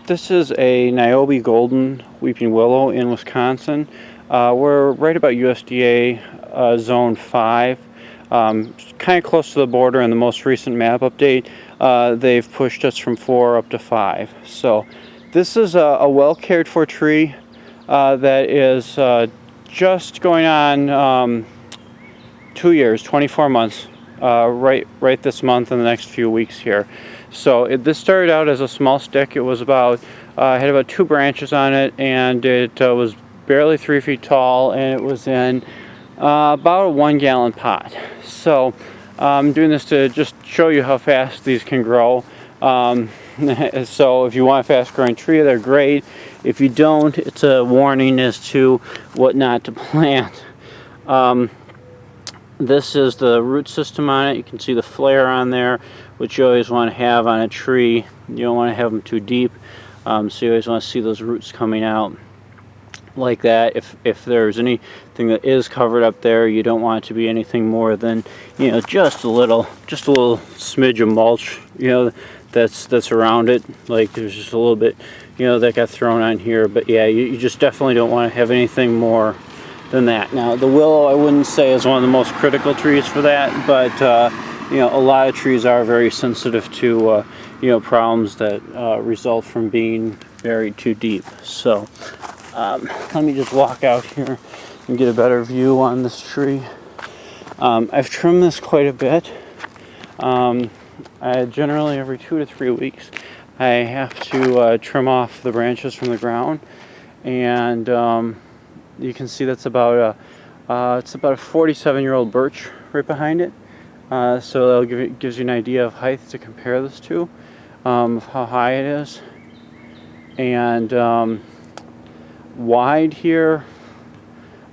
This is a Niobe Golden Weeping Willow in Wisconsin. We're right about USDA Zone 5, kind of close to the border. In the most recent map update, they've pushed us from 4 up to 5. So this is a well cared for tree that is just going on 2 years, 24 months, right this month and the next few weeks here. So this started out as a small stick. It was about, had about 2 branches on it, and it was barely 3 feet tall, and it was in about a 1-gallon pot. So I'm doing this to just show you how fast these can grow. So if you want a fast growing tree, they're great. If you don't, it's a warning as to what not to plant. This is the root system on it. You can see the flare on there, which you always want to have on a tree. You don't want to have them too deep, so you always want to see those roots coming out like that. If there's anything that is covered up there, you don't want it to be anything more than, just a little smidge of mulch, that's around it. Like there's just a little bit, that got thrown on here. But yeah, you just definitely don't want to have anything more than that. Now the willow, I wouldn't say is one of the most critical trees for that, but a lot of trees are very sensitive to problems that result from being buried too deep. So let me just walk out here and get a better view on this tree. I've trimmed this quite a bit. Generally every 2 to 3 weeks I have to trim off the branches from the ground, and you can see that's about it's about a 47-year-old birch right behind it. So that gives you an idea of height to compare this to, of how high it is. And wide here,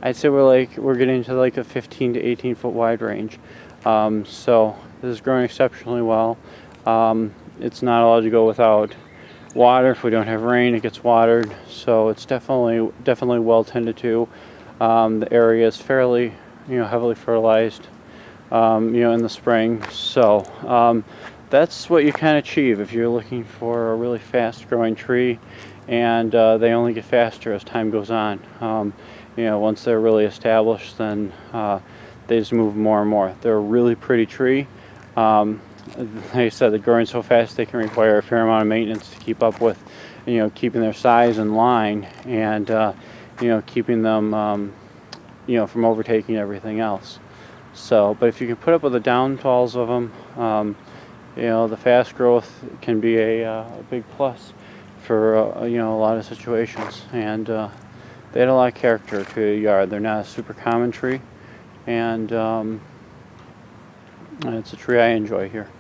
I'd say we're getting to like a 15 to 18 foot wide range. So this is growing exceptionally well. It's not allowed to go without water. If we don't have rain, it gets watered, so it's definitely well tended to. The area is fairly heavily fertilized in the spring. So that's what you can achieve if you're looking for a really fast growing tree, and they only get faster as time goes on. Once they're really established, then they just move more and more. They're a really pretty tree. Like I said, they're growing so fast they can require a fair amount of maintenance to keep up with, keeping their size in line, and keeping them from overtaking everything else. So, but if you can put up with the downfalls of them, the fast growth can be a big plus for a lot of situations. And they add a lot of character to a yard. They're not a super common tree, and it's a tree I enjoy here.